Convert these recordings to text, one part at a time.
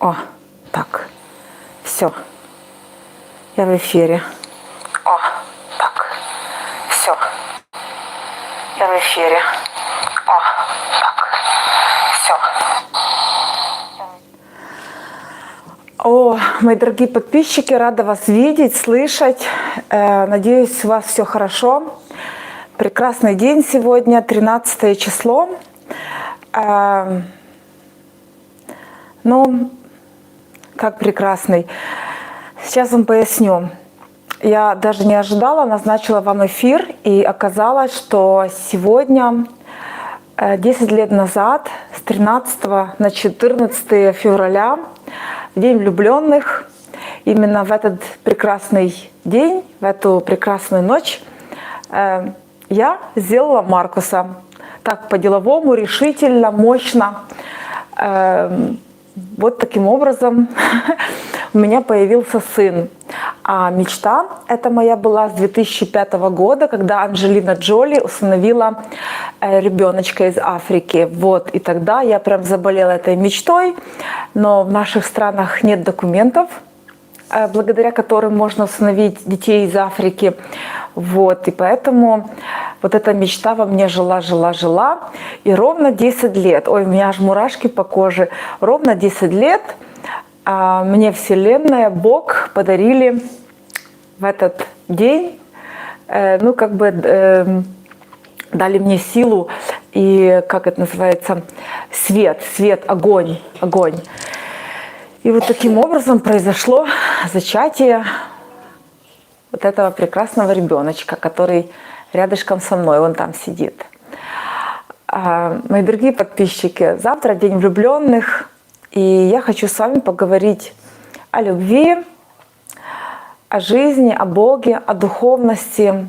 О, так, все, я в эфире. О, так, все, я в эфире. О, так, все. О, мои дорогие подписчики, рада вас видеть, слышать. Надеюсь, у вас все хорошо. Прекрасный день сегодня, 13 число. Ну, как прекрасный. Сейчас вам поясню. Я даже не ожидала, назначила вам эфир, и оказалось, что сегодня, 10 лет назад, с 13 на 14 февраля, в День влюбленных, именно в этот прекрасный день, в эту прекрасную ночь, я сделала Маркуса. Так, по-деловому, решительно, мощно. Вот таким образом у меня появился сын. А мечта эта моя была с 2005 года, когда Анджелина Джоли усыновила ребеночка из Африки. Вот, и тогда я прям заболела этой мечтой, но в наших странах нет документов, благодаря которым можно усыновить детей из Африки. Вот, и поэтому вот эта мечта во мне жила. И ровно 10 лет, ой, у меня аж мурашки по коже, ровно 10 лет мне Вселенная, Бог подарили в этот день, ну, как бы дали мне силу и, как это называется, свет, огонь. И вот таким образом произошло зачатие вот этого прекрасного ребеночка, который рядышком со мной, он там сидит. Мои дорогие подписчики, завтра День влюбленных, и я хочу с вами поговорить о любви, о жизни, о Боге, о духовности.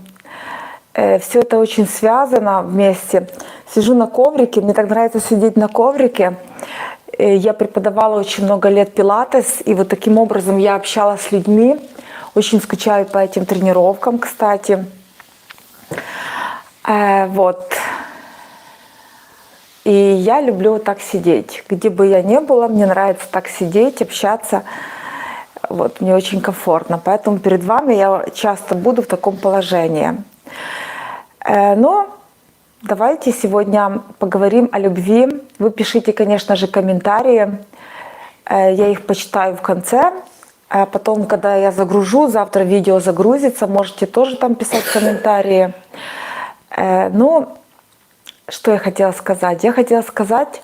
Все это очень связано вместе. Сижу на коврике, мне так нравится сидеть на коврике. Я преподавала очень много лет пилатес, и вот таким образом я общалась с людьми. Очень скучаю по этим тренировкам, кстати. Вот. И я люблю вот так сидеть. Где бы я ни была, мне нравится так сидеть, общаться. Вот, мне очень комфортно. Поэтому перед вами я часто буду в таком положении. Но давайте сегодня поговорим о любви. Вы пишите, конечно же, комментарии. Я их почитаю в конце. А потом, когда я загружу, завтра видео загрузится, можете тоже там писать комментарии. Ну, что я хотела сказать? Я хотела сказать,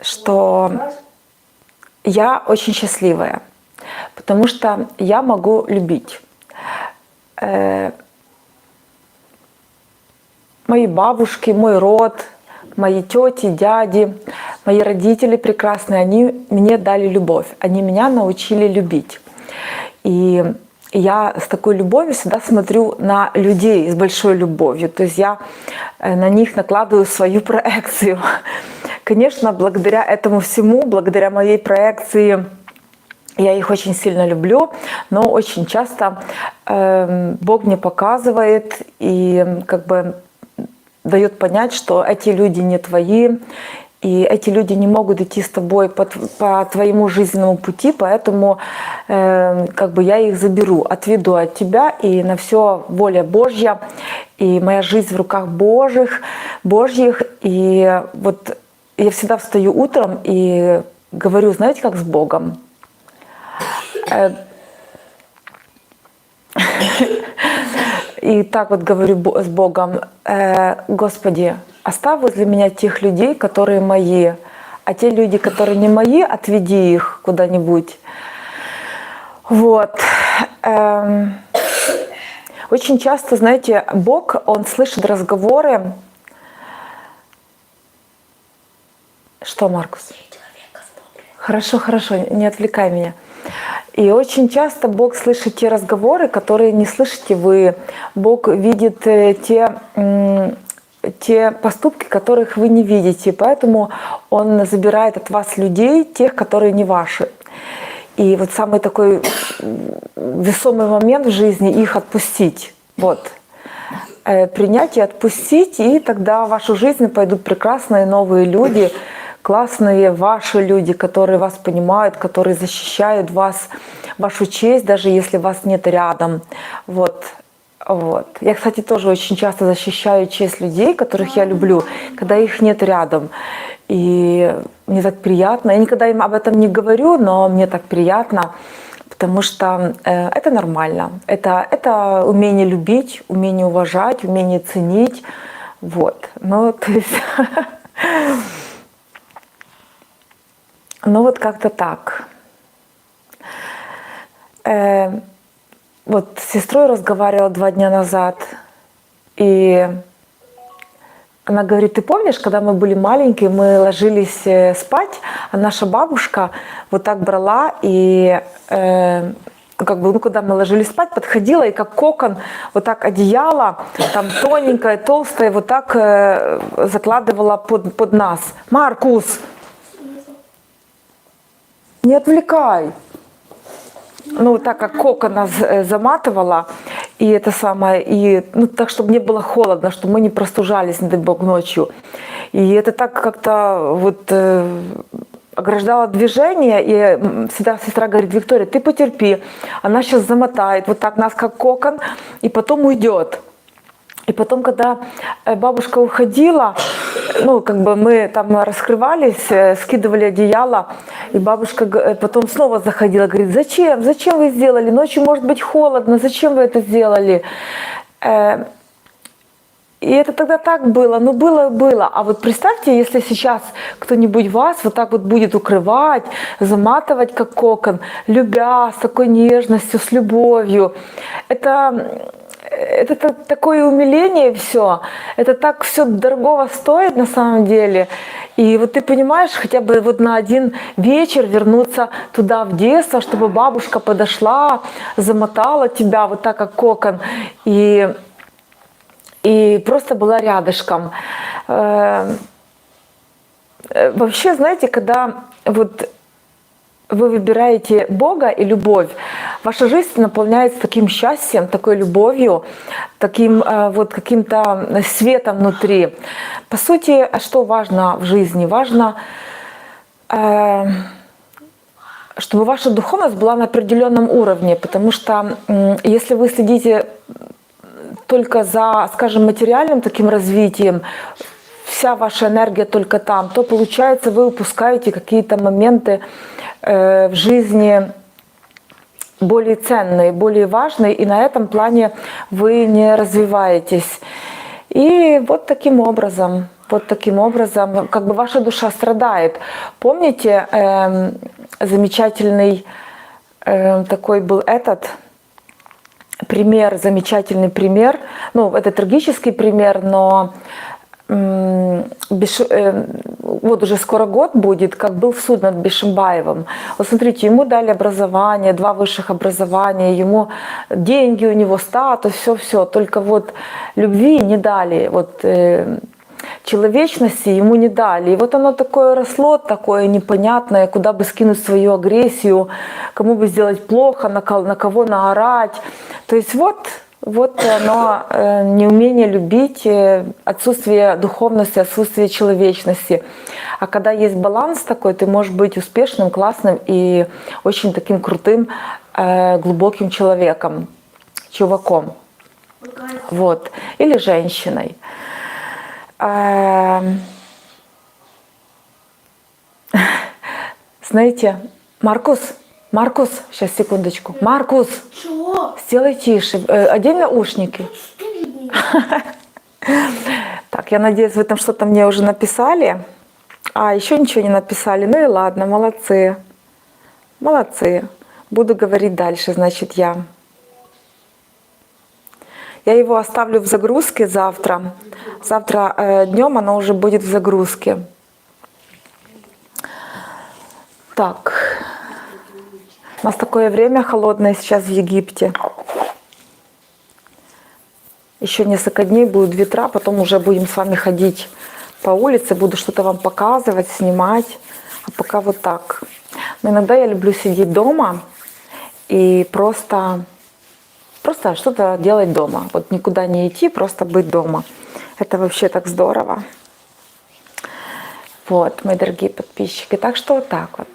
что я очень счастливая, потому что я могу любить. Мои бабушки, мой род, мои тети, дяди, мои родители прекрасные, они мне дали любовь, они меня научили любить. И я с такой любовью всегда смотрю на людей, с большой любовью. То есть я на них накладываю свою проекцию. Конечно, благодаря этому всему, благодаря моей проекции, я их очень сильно люблю, но очень часто Бог мне показывает и как бы дает понять, что эти люди не твои, и эти люди не могут идти с тобой по твоему жизненному пути, поэтому как бы я их заберу, отведу от тебя, и на все воля Божья, и моя жизнь в руках Божьих. И вот я всегда встаю утром и говорю, знаете, как с Богом. И так вот говорю с Богом: Господи, оставь возле меня тех людей, которые мои, а те люди, которые не мои, отведи их куда-нибудь. Вот. Очень часто, знаете, Бог, Он слышит разговоры. Что, Маркус? Хорошо, не отвлекай меня. И очень часто Бог слышит те разговоры, которые не слышите вы. Бог видит те поступки, которых вы не видите. Поэтому Он забирает от вас людей, тех, которые не ваши. И вот самый такой весомый момент в жизни — их отпустить. Вот. Принять и отпустить, и тогда в вашу жизнь пойдут прекрасные новые люди, классные ваши люди, которые вас понимают, которые защищают вас, вашу честь, даже если вас нет рядом. Вот. Вот. Я, кстати, тоже очень часто защищаю честь людей, которых я люблю, когда их нет рядом. И мне так приятно. Я никогда им об этом не говорю, но мне так приятно, потому что это нормально. Это умение любить, умение уважать, умение ценить. Вот. Ну, то есть... Ну, вот как-то так. Вот с сестрой разговаривала 2 дня назад, и она говорит: ты помнишь, когда мы были маленькие, мы ложились спать, а наша бабушка вот так брала и как бы, ну, когда мы ложились спать, подходила и как кокон, вот так одеяло, там тоненькое, толстое, вот так закладывала под нас. Маркус, не отвлекай. Ну, так как кокон нас заматывала, и это самое, и, ну, так, чтобы не было холодно, чтобы мы не простужались, не дай бог, ночью. И это так как-то вот ограждало движение, и всегда сестра говорит: Виктория, ты потерпи, она сейчас замотает вот так нас как кокон, и потом уйдет. И потом, когда бабушка уходила, ну, как бы мы там раскрывались, скидывали одеяло, и бабушка потом снова заходила, говорит: зачем? Зачем вы сделали? Ночью может быть холодно, зачем вы это сделали? И это тогда так было, ну было. А вот представьте, если сейчас кто-нибудь вас вот так вот будет укрывать, заматывать как кокон, любя, с такой нежностью, с любовью. Это такое умиление все, это так все дорого стоит на самом деле. И вот ты понимаешь, хотя бы вот на один вечер вернуться туда в детство, чтобы бабушка подошла, замотала тебя вот так как кокон и просто была рядышком. Вообще, знаете, когда вот вы выбираете Бога и любовь, ваша жизнь наполняется таким счастьем, такой любовью, таким вот каким-то светом внутри. По сути, что важно в жизни? Важно, чтобы ваша духовность была на определенном уровне, потому что если вы следите только за, скажем, материальным таким развитием, вся ваша энергия только там, то получается, вы упускаете какие-то моменты в жизни более ценные, более важные, и на этом плане вы не развиваетесь. И вот таким образом, как бы ваша душа страдает. Помните, замечательный такой был этот пример, замечательный пример, ну, это трагический пример, но вот уже скоро год будет, как был суд над Бишимбаевым. Вот смотрите, ему дали образование, 2 высших образования, ему деньги, у него статус, все, только вот любви не дали, вот человечности ему не дали. И вот оно такое росло, такое непонятное, куда бы скинуть свою агрессию, кому бы сделать плохо, на кого наорать. То есть вот оно неумение любить, отсутствие духовности, отсутствие человечности. А когда есть баланс такой, ты можешь быть успешным, классным и очень таким крутым, глубоким человеком, чуваком. Вот. Или женщиной. Знаете, Маркус, сейчас, секундочку. Маркус, Чего? сделай тише, одень наушники. Так, я надеюсь, вы там что-то мне уже написали. А, еще ничего не написали. Ну и ладно, молодцы. Молодцы. Буду говорить дальше, значит, я. Я его оставлю в загрузке завтра. Завтра днем оно уже будет в загрузке. Так. У нас такое время холодное сейчас в Египте. Еще несколько дней будут ветра, потом уже будем с вами ходить по улице, буду что-то вам показывать, снимать. А пока вот так. Но иногда я люблю сидеть дома и просто что-то делать дома. Вот никуда не идти, просто быть дома. Это вообще так здорово. Вот, мои дорогие подписчики. Так что вот так вот.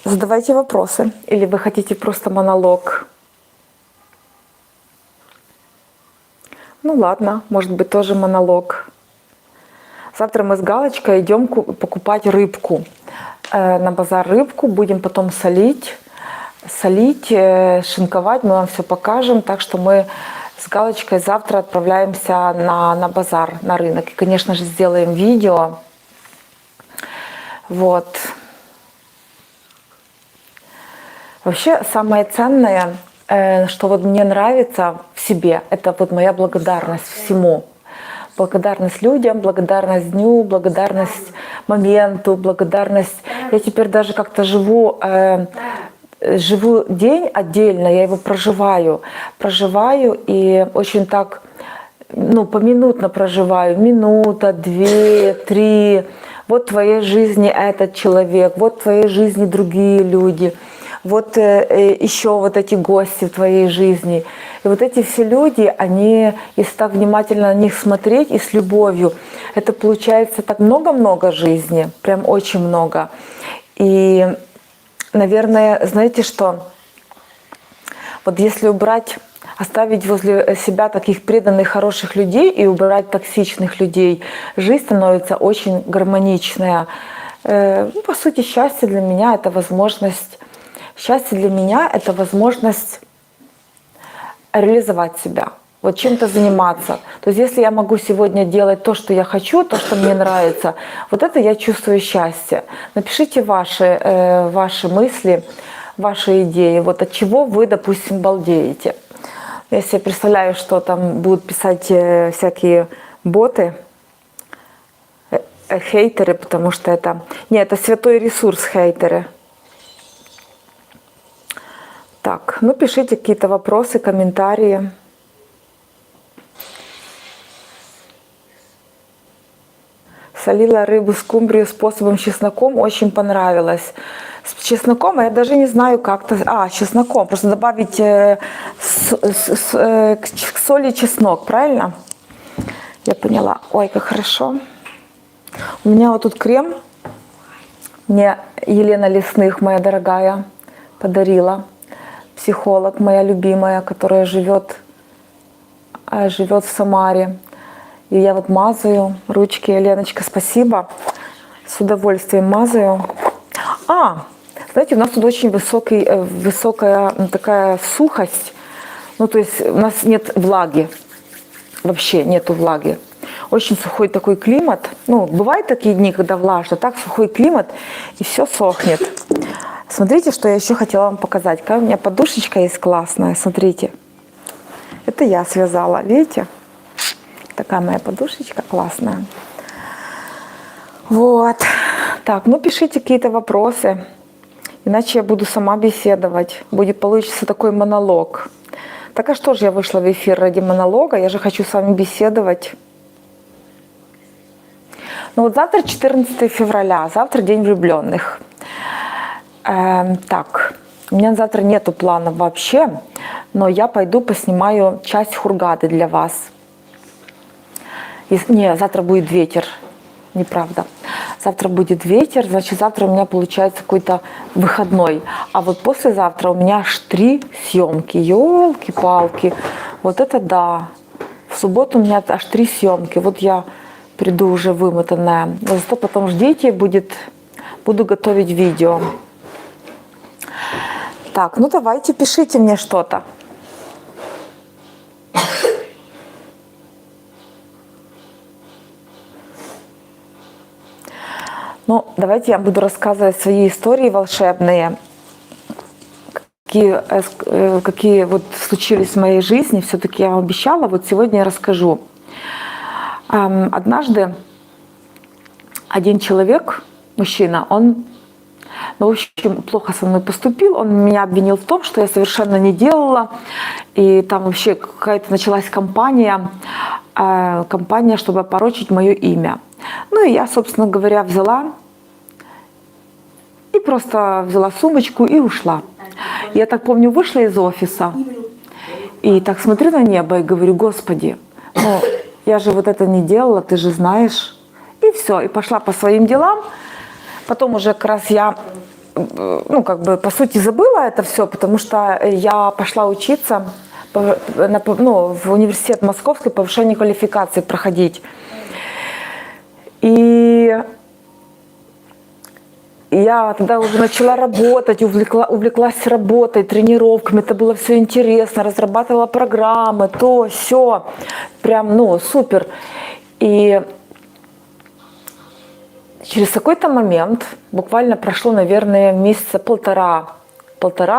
Задавайте вопросы. Или вы хотите просто монолог? Ну ладно, может быть тоже монолог. Завтра мы с Галочкой идем покупать рыбку. На базар рыбку. Будем потом солить, шинковать. Мы вам все покажем. Так что мы с Галочкой завтра отправляемся на базар, на рынок. И, конечно же, сделаем видео. Вот. Вообще, самое ценное, что вот мне нравится в себе, это вот моя благодарность всему. Благодарность людям, благодарность дню, благодарность моменту, благодарность. Я теперь даже как-то живу день отдельно, я его проживаю и очень так, ну, поминутно проживаю, минута, 2, 3. Вот в твоей жизни этот человек, вот в твоей жизни другие люди. Вот еще вот эти гости в твоей жизни. И вот эти все люди, они, если так внимательно на них смотреть и с любовью, это получается так много-много жизни, прям очень много. И, наверное, знаете что, вот если оставить возле себя таких преданных, хороших людей и убрать токсичных людей, жизнь становится очень гармоничная. Ну, по сути, счастье для меня — это возможность. Счастье для меня — это возможность реализовать себя, вот чем-то заниматься. То есть если я могу сегодня делать то, что я хочу, то, что мне нравится, вот это я чувствую счастье. Напишите ваши мысли, ваши идеи, вот от чего вы, допустим, балдеете. Я себе представляю, что там будут писать всякие боты, хейтеры, потому что это святой ресурс, хейтеры. Так, ну пишите какие-то вопросы, комментарии. Солила рыбу скумбрию способом с чесноком, очень понравилось. С чесноком я даже не знаю как-то. С чесноком, просто добавить к соли чеснок, правильно? Я поняла. Ой, как хорошо. У меня вот тут крем. Мне Елена Лесных, моя дорогая, подарила. Психолог моя любимая, которая живет в Самаре. И я вот мазаю ручки. Леночка, спасибо. С удовольствием мазаю. Знаете, у нас тут очень высокая такая сухость. Ну, то есть у нас нет влаги. Вообще нету влаги. Очень сухой такой климат. Ну, бывают такие дни, когда влажно. Так сухой климат, и все сохнет. Смотрите, что я еще хотела вам показать. Какая у меня подушечка есть классная. Смотрите. Это я связала. Видите? Такая моя подушечка классная. Вот. Так, ну пишите какие-то вопросы. Иначе я буду сама беседовать. Получится такой монолог. Так а что же я вышла в эфир ради монолога? Я же хочу с вами беседовать. Ну вот завтра 14 февраля. Завтра день влюбленных. Так, у меня завтра нету планов вообще, но я пойду поснимаю часть Хургады для вас. Завтра будет ветер, неправда. Завтра будет ветер, значит, завтра у меня получается какой-то выходной. А вот послезавтра у меня аж 3 съемки. Ёлки-палки, вот это да. В субботу у меня аж 3 съемки. Вот я приду уже вымотанная. Но зато потом ждите, буду готовить видео. Так, ну давайте, пишите мне что-то. Ну, давайте я буду рассказывать свои истории волшебные, какие вот случились в моей жизни. Все-таки я вам обещала, вот сегодня я расскажу. Однажды один человек, мужчина, он, в общем, плохо со мной поступил. Он меня обвинил в том, что я совершенно не делала. И там вообще какая-то началась кампания, чтобы опорочить мое имя. Ну и я, собственно говоря, взяла сумочку и ушла. Я так помню, вышла из офиса. И так смотрю на небо и говорю: Господи, ну, я же вот это не делала, ты же знаешь. И все, и пошла по своим делам. Потом уже как раз я, ну, как бы, по сути, забыла это все, потому что я пошла учиться в университет Московский, повышение квалификации проходить. И я тогда уже начала работать, увлеклась работой, тренировками, это было все интересно, разрабатывала программы, то, все, прям, ну, супер. И через какой-то момент, буквально прошло, наверное, месяца полтора,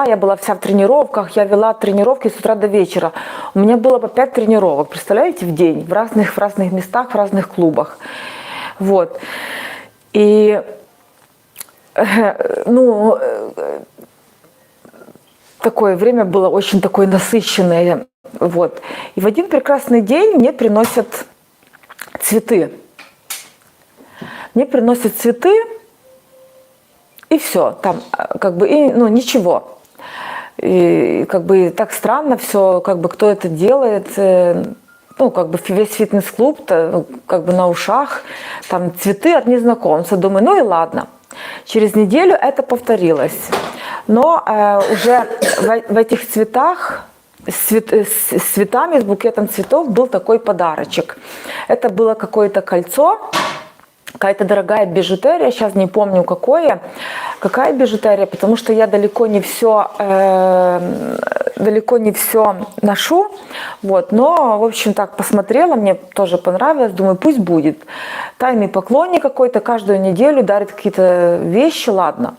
я была вся в тренировках, я вела тренировки с утра до вечера. У меня было по 5 тренировок, представляете, в день, в разных местах, в разных клубах. Вот. И ну, такое время было очень такое насыщенное. Вот. И в один прекрасный день мне приносят цветы. Мне приносят цветы, и все. Там как бы, и, ну, ничего. И как бы так странно все, как бы кто это делает. Ну, как бы весь фитнес-клуб, ну, как бы на ушах, там цветы от незнакомца. Думаю, ну и ладно. Через неделю это повторилось. Но уже в этих цветах, с цветами, с букетом цветов был такой подарочек. Это было какое-то кольцо, какая-то дорогая бижутерия, сейчас не помню какая бижутерия, потому что я далеко не все ношу, вот, но, в общем, так посмотрела, мне тоже понравилось, думаю, пусть будет. Тайный поклонник какой-то каждую неделю дарит какие-то вещи, ладно.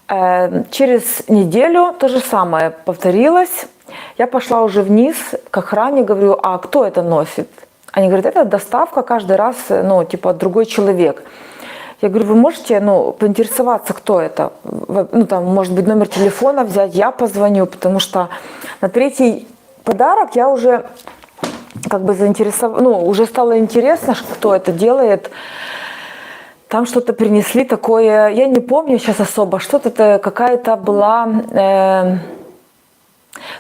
Через неделю то же самое повторилось, я пошла уже вниз к охране, говорю, а кто это носит? Они говорят, это доставка каждый раз, ну, типа, другой человек. Я говорю, вы можете, ну, поинтересоваться, кто это? Ну, там, может быть, номер телефона взять, я позвоню, потому что на 3-й подарок я уже, как бы, заинтересовалась, ну, уже стало интересно, кто это делает. Там что-то принесли такое, я не помню сейчас особо, что-то какая-то была...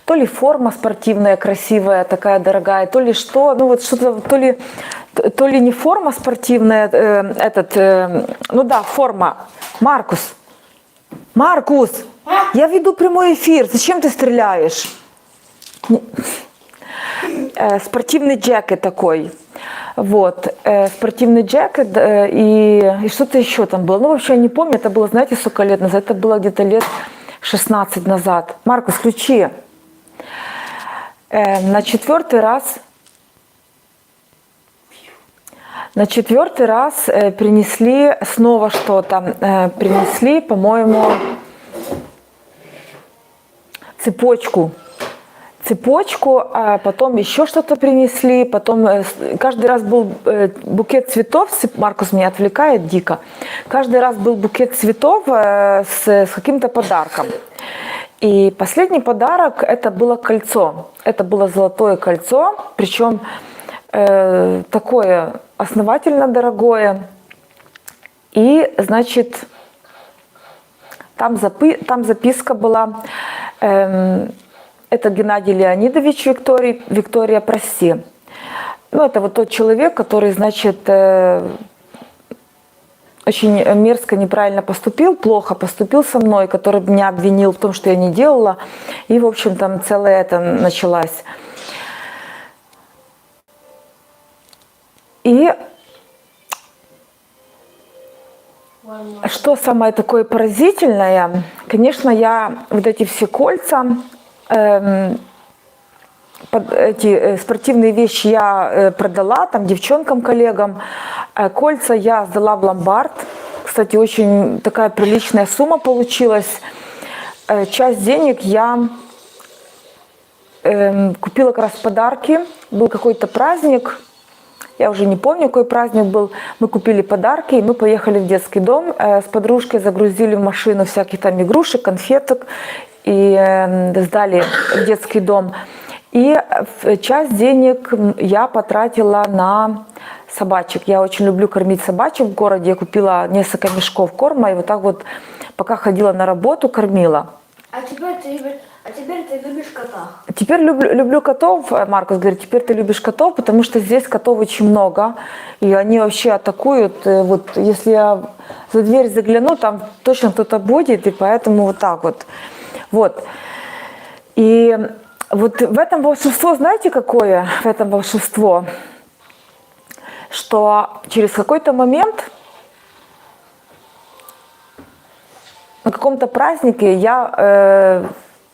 То ли форма спортивная, красивая, такая дорогая, то ли что, ну вот что-то, то ли не форма спортивная, ну да, форма. Маркус, я веду прямой эфир, зачем ты стреляешь? Спортивный джекет такой, вот, спортивный джекет и что-то еще там было, ну вообще я не помню, это было, знаете, сколько лет назад, это было где-то лет 16 назад. Маркус, включи. На 4-й раз принесли снова что-то. Принесли, по-моему, цепочку, а потом еще что-то принесли, потом каждый раз был букет цветов, Маркус меня отвлекает дико, каждый раз был букет цветов с каким-то подарком. И последний подарок это было кольцо, это было золотое кольцо, причем такое основательно дорогое. И, значит, там записка была, это Геннадий Леонидович, Виктория, прости. Ну, это вот тот человек, который, значит, очень мерзко, неправильно поступил, плохо поступил со мной, который меня обвинил в том, что я не делала. И, в общем, там целое это началось. И что самое такое поразительное, конечно, я вот эти все кольца, эти спортивные вещи я продала там девчонкам, коллегам. Кольца я сдала в ломбард. Кстати, очень такая приличная сумма получилась. Часть денег я купила как раз подарки. Был какой-то праздник. Я уже не помню, какой праздник был. Мы купили подарки, и мы поехали в детский дом с подружкой, загрузили в машину всяких там игрушек, конфеток и сдали в детский дом. И часть денег я потратила на собачек. Я очень люблю кормить собачек в городе. Я купила несколько мешков корма и вот так вот, пока ходила на работу, кормила. А теперь ты А теперь ты любишь кота. Теперь люблю котов, Маркус говорит, теперь ты любишь котов, потому что здесь котов очень много, и они вообще атакуют. Вот если я за дверь загляну, там точно кто-то будет, и поэтому вот так вот. Вот. И вот в этом волшебство, знаете, какое в этом волшебство? Что через какой-то момент на каком-то празднике я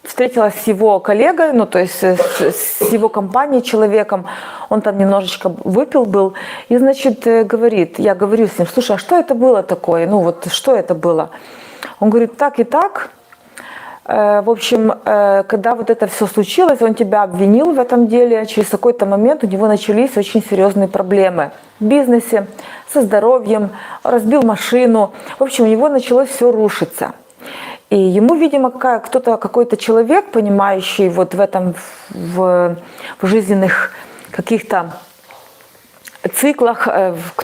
встретилась с его коллегой, ну то есть с его компанией, человеком, он там немножечко выпил был, и значит говорит, я говорю с ним, слушай, а что это было такое, ну вот что это было? Он говорит, так и так. В общем, когда вот это все случилось, он тебя обвинил в этом деле, через какой-то момент у него начались очень серьезные проблемы в бизнесе, со здоровьем, разбил машину, в общем, у него началось все рушиться. И ему, видимо, какой-то человек, понимающий вот в этом, в жизненных каких-то циклах,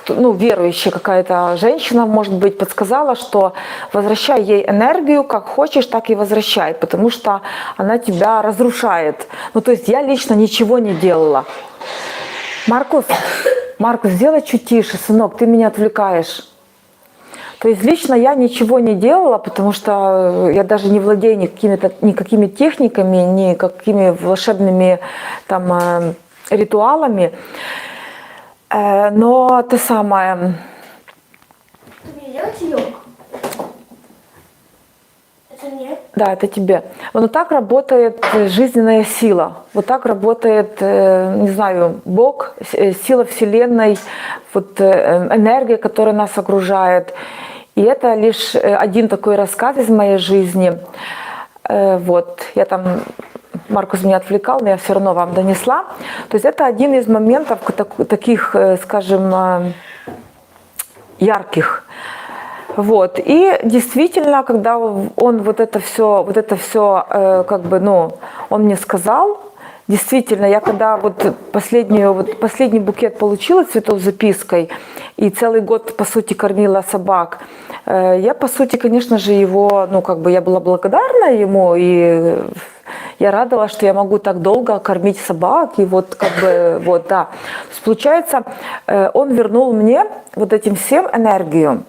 ну, верующая какая-то женщина, может быть, подсказала, что возвращай ей энергию, как хочешь, так и возвращай, потому что она тебя разрушает. Ну, то есть я лично ничего не делала. Маркус, сделай чуть тише, сынок, ты меня отвлекаешь. То есть лично я ничего не делала, потому что я даже не владею никакими техниками, никакими волшебными там ритуалами. Но то самое... Ты мне делать йог? Это мне? Да, это тебе. Но так работает жизненная сила. Вот так работает, не знаю, Бог, сила Вселенной, вот энергия, которая нас окружает. И это лишь один такой рассказ из моей жизни. Вот, я там... Маркус меня отвлекал, но я все равно вам донесла. То есть это один из моментов таких, скажем, ярких. Вот. И действительно, когда он вот это все, как бы, ну, он мне сказал, действительно, я когда вот последний букет получила цветов с запиской и целый год, по сути, кормила собак, я, по сути, конечно же, его, ну, как бы я была благодарна ему, и я радовалась, что я могу так долго кормить собак, и вот как бы, вот, да. То есть, получается, он вернул мне вот этим всем энергию,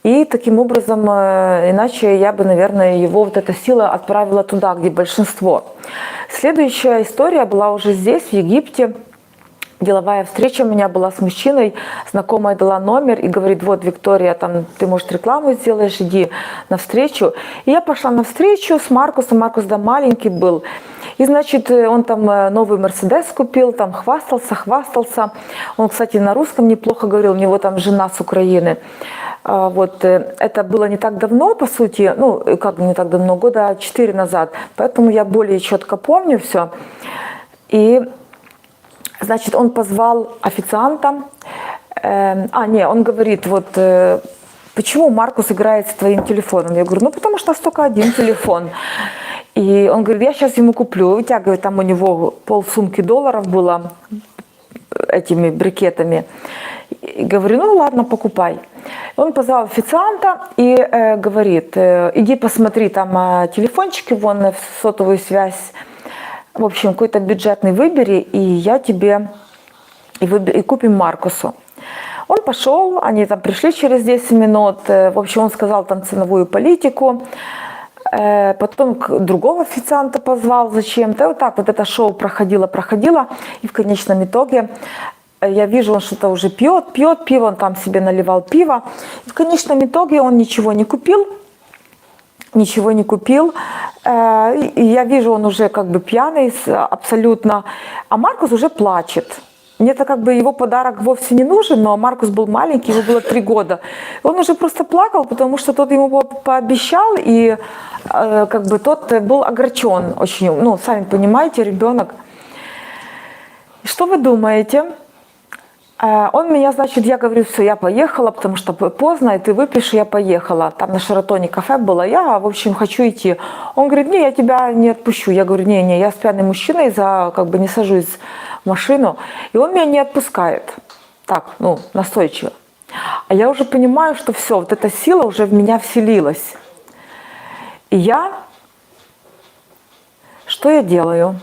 и таким образом, иначе я бы, наверное, его вот эта сила отправила туда, где большинство. Следующая история была уже здесь, в Египте. Деловая встреча у меня была с мужчиной, знакомая дала номер и говорит, вот, Виктория, там, ты, может, рекламу сделаешь, иди навстречу. И я пошла навстречу с Маркусом, Маркус, да, маленький был. И, значит, он там новый Мерседес купил, там хвастался. Он, кстати, на русском неплохо говорил, у него там жена с Украины. Вот, это было не так давно, по сути, ну, как не так давно, года 4 назад, поэтому я более четко помню все. И, значит, он позвал официанта, он говорит, вот, почему Маркус играет с твоим телефоном? Я говорю, ну, потому что у нас только один телефон. И он говорит, я сейчас ему куплю, вытягивает, там у него $500 было этими брикетами. И говорю, ну, ладно, покупай. Он позвал официанта и говорит, иди посмотри, там телефончики, вон, сотовую связь, в общем, какой-то бюджетный выбери, и я тебе, и купим Маркусу. Он пошел, они там пришли через 10 минут, в общем, он сказал там ценовую политику, потом другого официанта позвал зачем-то, и вот так вот это шоу проходило, и в конечном итоге я вижу, он что-то уже пьет пиво, он там себе наливал пиво. И в конечном итоге он ничего не купил. И я вижу, он уже как бы пьяный абсолютно, а Маркус уже плачет. Мне-то как бы его подарок вовсе не нужен, но Маркус был маленький, ему было 3 года. Он уже просто плакал, потому что тот ему пообещал, и как бы тот был огорчен очень. Ну, сами понимаете, ребенок. И что вы думаете? Он меня, значит, я говорю, все, я поехала, потому что поздно, и ты выпьешь, и я поехала. Там на Шаратоне кафе было, я, в общем, хочу идти. Он говорит, не, я тебя не отпущу. Я говорю, не, я с пьяным мужчиной, как бы не сажусь в машину. И он меня не отпускает. Так, ну, настойчиво. А я уже понимаю, что все, вот эта сила уже в меня вселилась. И я Что я делаю?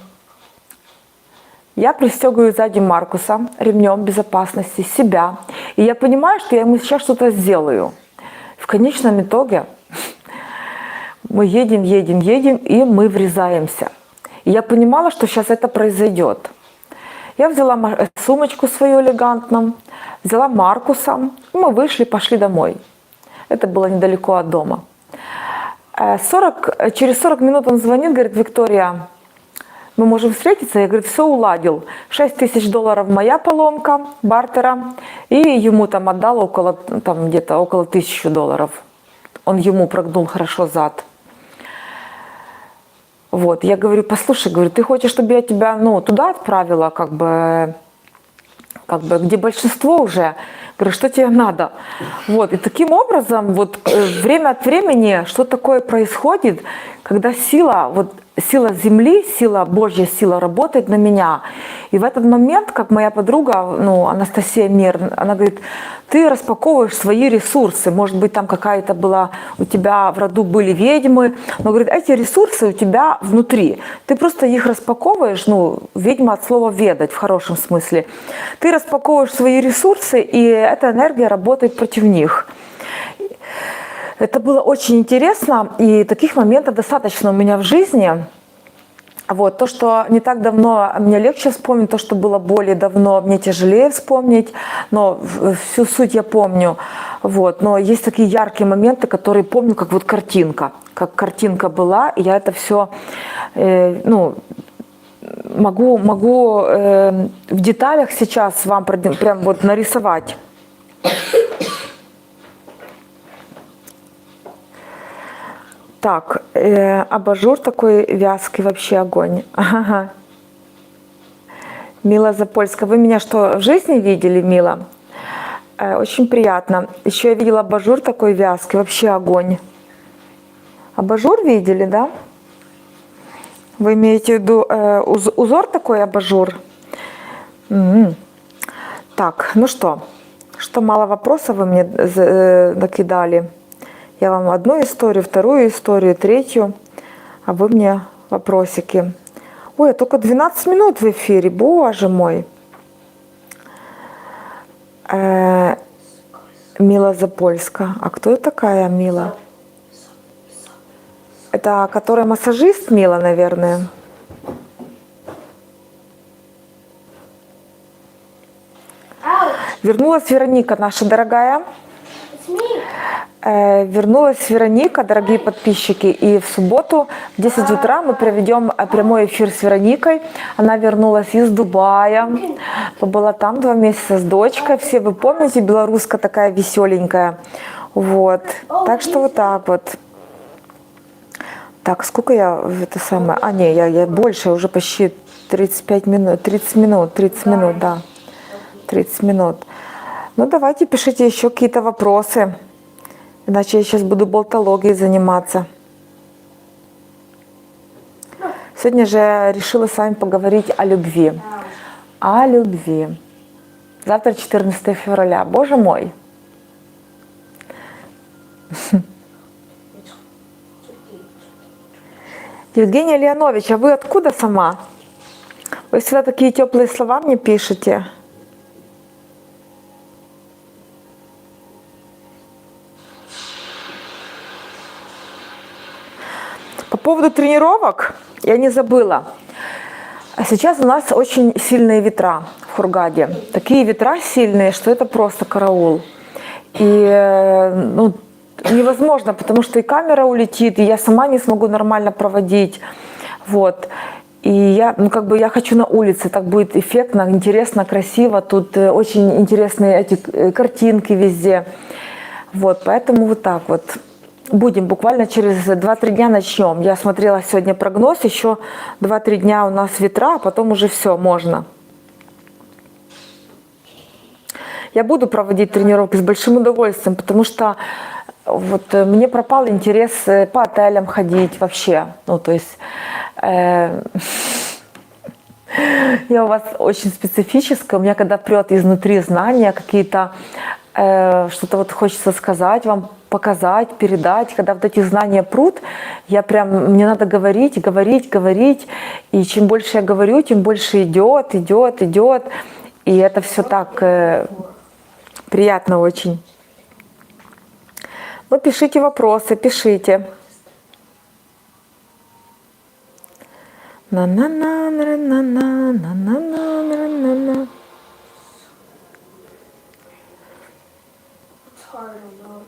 Я пристегиваю сзади Маркуса ремнем безопасности себя. И я понимаю, что я ему сейчас что-то сделаю. В конечном итоге мы едем, и мы врезаемся. И я понимала, что сейчас это произойдет. Я взяла сумочку свою элегантно, взяла Маркуса, и мы вышли, пошли домой. Это было недалеко от дома. Через 40 минут он звонит, говорит: Виктория, мы можем встретиться? Я, говорит, все уладил. $6000 моя поломка бартера, и ему там отдал где-то около $1000. Он ему прогнул хорошо зад. Вот, я говорю: послушай, говорю, ты хочешь, чтобы я тебя, туда отправила, как бы, где большинство уже? Говорю, что тебе надо? Вот, и таким образом, вот, время от времени, что такое происходит, когда сила Земли, сила Божья, сила работает на меня. И в этот момент, как моя подруга, Анастасия Мир, она говорит: ты распаковываешь свои ресурсы. Может быть, там какая-то была, у тебя в роду были ведьмы, но, говорит, эти ресурсы у тебя внутри. Ты просто их распаковываешь, ведьма от слова ведать в хорошем смысле. Ты распаковываешь свои ресурсы, и эта энергия работает против них. Это было очень интересно, и таких моментов достаточно у меня в жизни. Вот, то, что не так давно, мне легче вспомнить, то, что было более давно, мне тяжелее вспомнить, но всю суть я помню. Вот, но есть такие яркие моменты, которые помню, как вот картинка. Как картинка была, и я это все, могу в деталях сейчас вам прям вот нарисовать. Так, абажур такой вязкий, вообще огонь. Ага. Мила Запольская. Вы меня что, в жизни видели, Мила? Очень приятно. Еще я видела абажур такой вязкий, вообще огонь. Абажур видели, да? Вы имеете в виду узор такой абажур? Так, ну что мало вопросов вы мне накидали. Я вам одну историю, вторую историю, третью, а вы мне вопросики. Ой, только 12 минут в эфире, боже мой. Мила Запольска. А кто такая Мила? Это которая массажист Мила, наверное? Вернулась Вероника, наша дорогая. Вернулась Вероника, дорогие подписчики, и в субботу в 10 утра мы проведем прямой эфир с Вероникой. Она вернулась из Дубая, побыла там 2 месяца с дочкой. Все вы помните, белоруска такая веселенькая. Вот, так что вот так вот. Так, сколько я это самое? А, не, я больше, уже почти 30 минут, да. 30 минут. Ну, давайте пишите еще какие-то вопросы. Иначе я сейчас буду болтологией заниматься. Сегодня же решила с вами поговорить о любви. О любви. Завтра 14 февраля. Боже мой. Евгения Леонович, а вы откуда сама? Вы всегда такие теплые слова мне пишете. По поводу тренировок, я не забыла. Сейчас у нас очень сильные ветра в Хургаде. Такие ветра сильные, что это просто караул. И невозможно, потому что и камера улетит, и я сама не смогу нормально проводить. Вот. И я хочу на улице, так будет эффектно, интересно, красиво. Тут очень интересные эти картинки везде. Вот, поэтому вот так вот. Будем буквально через 2-3 дня начнем. Я смотрела сегодня прогноз, еще 2-3 дня у нас ветра, а потом уже все, можно. Я буду проводить тренировки с большим удовольствием, потому что вот мне пропал интерес по отелям ходить вообще. То есть я у вас очень специфическая. У меня когда прет изнутри знания какие-то, что-то вот хочется сказать вам, показать, передать. Когда вот эти знания прут, Я прям, мне надо говорить, говорить, говорить. И чем больше я говорю, тем больше идет, идет, идет. И это все так приятно очень. Ну, пишите вопросы, пишите. На-на-на-на-на-на-на-на-на-на-на. It's hard enough.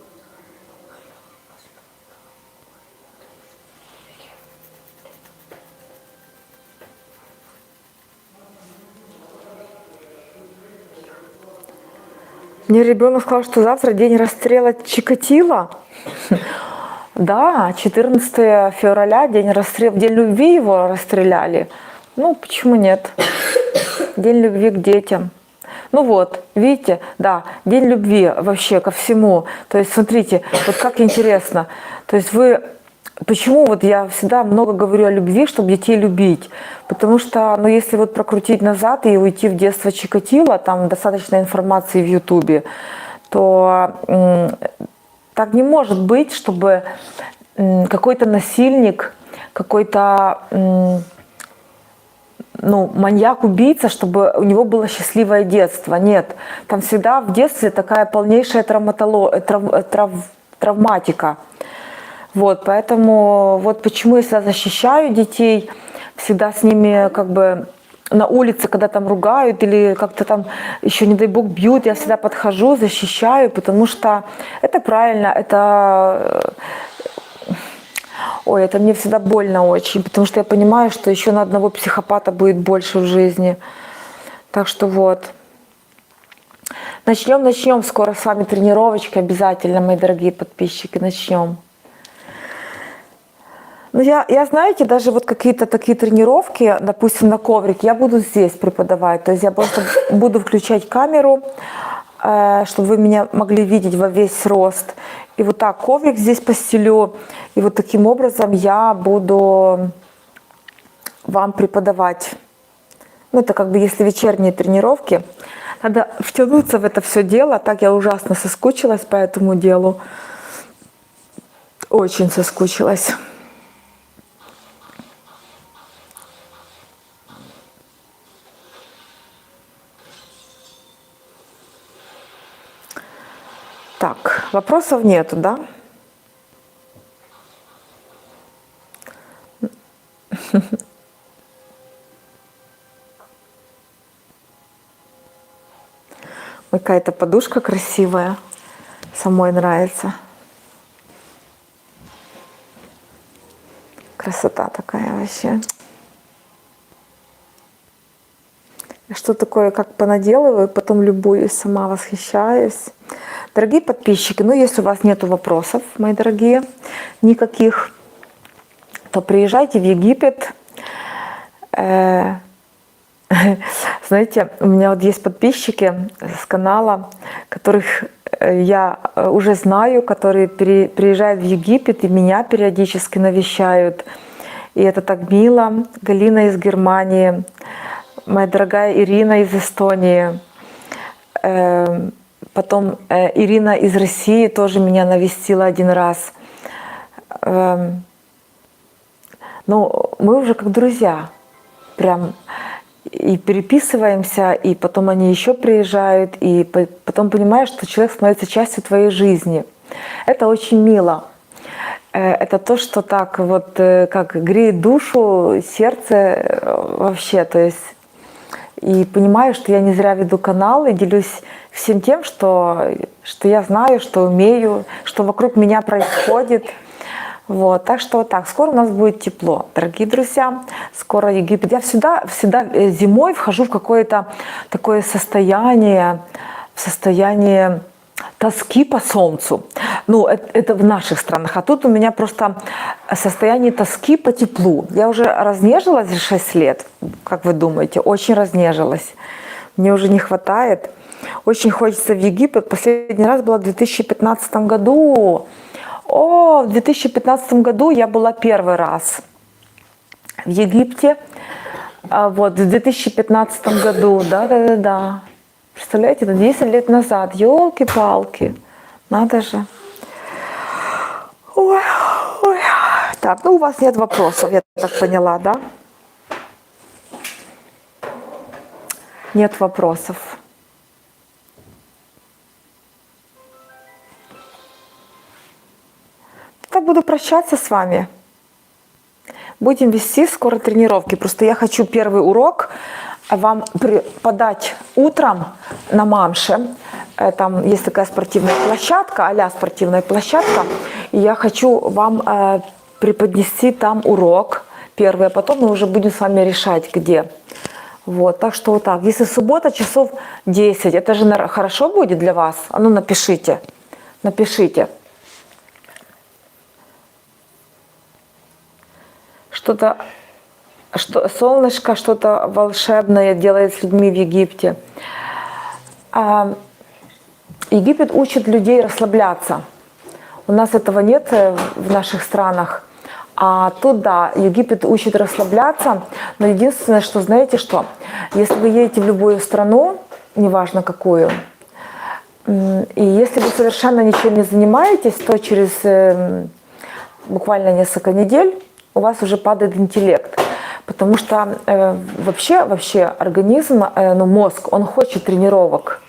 Мне ребенок сказал, что завтра день расстрела Чикатило. Да, 14 февраля, день расстрела, день любви его расстреляли. Ну, почему нет? День любви к детям. Ну вот, видите, да, день любви вообще ко всему. То есть, смотрите, вот как интересно. То есть вы, почему вот я всегда много говорю о любви, чтобы детей любить? Потому что, ну, если вот прокрутить назад и уйти в детство Чикатило, там достаточно информации в Ютубе, то так не может быть, чтобы какой-то насильник, какой-то маньяк-убийца, чтобы у него было счастливое детство. Нет, там всегда в детстве такая полнейшая травматика. Вот, поэтому вот почему я всегда защищаю детей, всегда с ними как бы на улице, когда там ругают или как-то там еще, не дай бог, бьют, я всегда подхожу, защищаю, потому что это правильно, это... Ой, это мне всегда больно очень, потому что я понимаю, что еще на одного психопата будет больше в жизни. Так что вот. Начнем скоро с вами тренировочки обязательно, мои дорогие подписчики, начнем. Ну, я, знаете, даже вот какие-то такие тренировки, допустим, на коврике, я буду здесь преподавать. То есть я просто буду включать камеру, чтобы вы меня могли видеть во весь рост. И вот так коврик здесь постелю. И вот таким образом я буду вам преподавать. Ну, это как бы если вечерние тренировки. Надо втянуться в это все дело. Так я ужасно соскучилась по этому делу. Очень соскучилась. Так, вопросов нету, да? Какая-то подушка красивая. Самой нравится. Красота такая вообще. Что такое, как понаделываю, потом любуюсь, сама восхищаюсь. Дорогие подписчики, ну если у вас нету вопросов, мои дорогие, никаких, то приезжайте в Египет. Знаете, у меня вот есть подписчики с канала, которых я уже знаю, которые приезжают в Египет и меня периодически навещают. И это так мило. Галина из Германии, моя дорогая Ирина из Эстонии, потом Ирина из России тоже меня навестила один раз. Ну, мы уже как друзья, прям и переписываемся, и потом они еще приезжают, и потом понимаешь, что человек становится частью твоей жизни. Это очень мило. Это то, что так вот как греет душу, сердце вообще, то есть. И понимаю, что я не зря веду канал и делюсь всем тем, что я знаю, что умею, что вокруг меня происходит. Вот, так что вот так. Скоро у нас будет тепло, дорогие друзья. Скоро Египет. Я всегда зимой вхожу в какое-то такое состояние тоски по солнцу. Ну, это в наших странах. А тут у меня просто состояние тоски по теплу. Я уже разнежилась за 6 лет, как вы думаете, очень разнежилась. Мне уже не хватает. Очень хочется в Египет. Последний раз была в 2015 году. О, в 2015 году я была первый раз в Египте. Вот, в 2015 году, да. Представляете, это 10 лет назад. Ёлки-палки. Надо же. Ой. Так, ну у вас нет вопросов, я так поняла, да? Нет вопросов. Тогда буду прощаться с вами. Будем вести скоро тренировки. Просто я хочу первый урок вам подать утром на Манше. Там есть такая спортивная площадка, а-ля спортивная площадка. И я хочу вам преподнести там урок первый, а потом мы уже будем с вами решать, где. Вот, так что вот так. Если суббота, часов 10, это же хорошо будет для вас? А ну напишите, напишите. Что-то, солнышко что-то волшебное делает с людьми в Египте. Египет учит людей расслабляться. У нас этого нет в наших странах. А тут, да, Египет учит расслабляться. Но единственное, что, знаете что? Если вы едете в любую страну, неважно какую, и если вы совершенно ничем не занимаетесь, то через буквально несколько недель у вас уже падает интеллект. Потому что вообще организм, мозг, он хочет тренировок.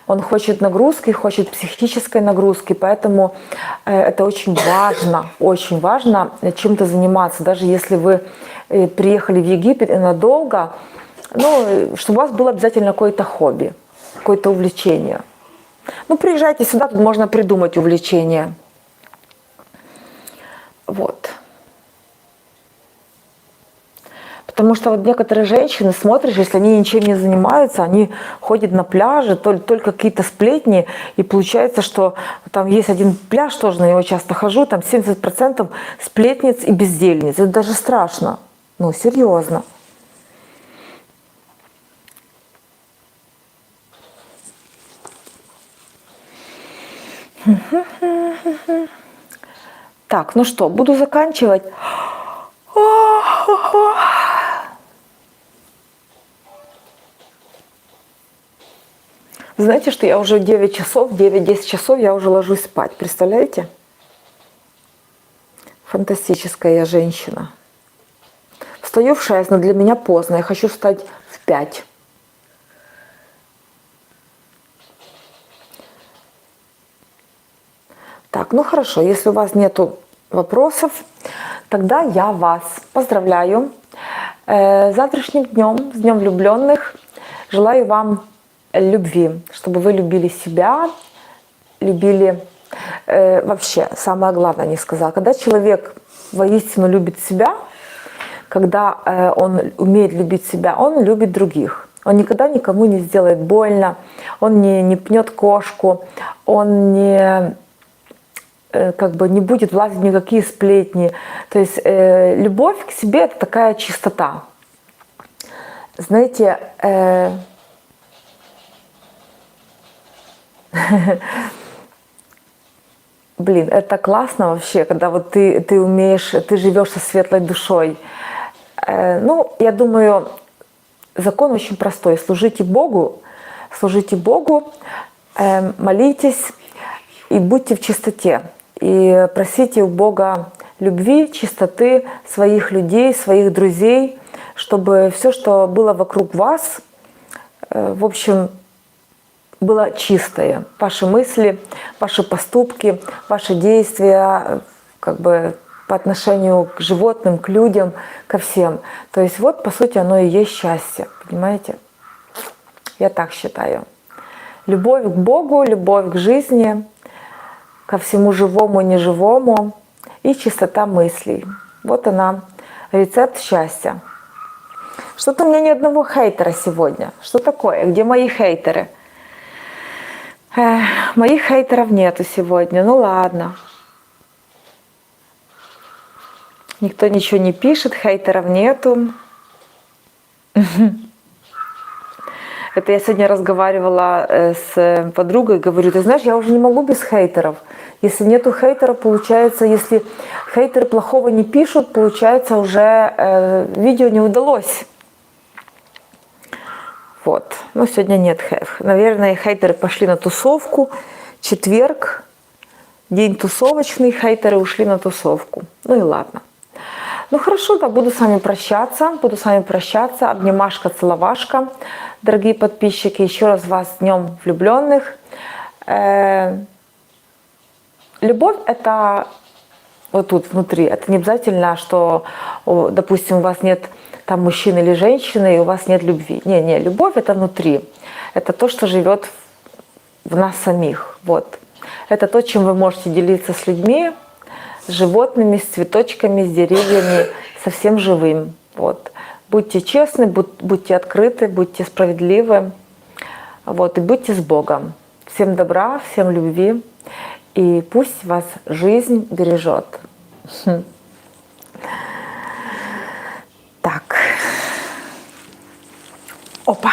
Он хочет нагрузки, хочет психической нагрузки, поэтому это очень важно чем-то заниматься. Даже если вы приехали в Египет и надолго, ну, чтобы у вас было обязательно какое-то хобби, какое-то увлечение. Ну, приезжайте сюда, тут можно придумать увлечение. Вот. Потому что вот некоторые женщины, смотришь, если они ничем не занимаются, они ходят на пляже, только какие-то сплетни, и получается, что там есть один пляж, тоже на него часто хожу, там 70% сплетниц и бездельниц. Это даже страшно. Ну, серьезно. Так, ну что, буду заканчивать. Знаете, что я уже 9 часов, 9-10 часов я уже ложусь спать. Представляете? Фантастическая я женщина. Встаю в 6, но для меня поздно. Я хочу встать в 5. Так, ну хорошо. Если у вас нету вопросов, тогда я вас поздравляю с завтрашним днем, с Днем влюбленных. Желаю вам любви, чтобы вы любили себя, любили вообще, самое главное, не сказала, когда человек воистину любит себя, когда он умеет любить себя, он любит других. Он никогда никому не сделает больно, он не пнет кошку, он не будет влазить в никакие сплетни. То есть любовь к себе – это такая чистота. Знаете, блин, это классно вообще, когда вот ты умеешь, ты живешь со светлой душой. Ну, я думаю, закон очень простой. Служите Богу, молитесь и будьте в чистоте. И просите у Бога любви, чистоты своих людей, своих друзей, чтобы все, что было вокруг вас, в общем, было чистое. Ваши мысли, ваши поступки, ваши действия, по отношению к животным, к людям, ко всем. То есть вот, по сути, оно и есть счастье. Понимаете? Я так считаю. Любовь к Богу, любовь к жизни, ко всему живому и неживому и чистота мыслей. Вот она, рецепт счастья. Что-то у меня ни одного хейтера сегодня. Что такое? Где мои хейтеры? Моих хейтеров нету сегодня. Ну ладно. Никто ничего не пишет, хейтеров нету. Это я сегодня разговаривала с подругой, говорю, ты знаешь, я уже не могу без хейтеров. Если нету хейтеров, получается, если хейтеры плохого не пишут, получается, уже видео не удалось. Вот. Но сегодня нет хейтеров. Наверное, хейтеры пошли на тусовку. Четверг, день тусовочный, хейтеры ушли на тусовку. Ну и ладно. Ну хорошо, да, буду с вами прощаться. Буду с вами прощаться. Обнимашка, целовашка. Дорогие подписчики, еще раз вас с Днем влюбленных. Любовь – это вот тут внутри. Это не обязательно, что, допустим, у вас нет там мужчины или женщины, и у вас нет любви. Не, любовь – это внутри. Это то, что живет в нас самих. Вот. Это то, чем вы можете делиться с людьми, с животными, с цветочками, с деревьями, со всем живым. Вот. Будьте честны, будьте открыты, будьте справедливы. Вот. И будьте с Богом. Всем добра, всем любви. И пусть вас жизнь бережет. Так. Опа.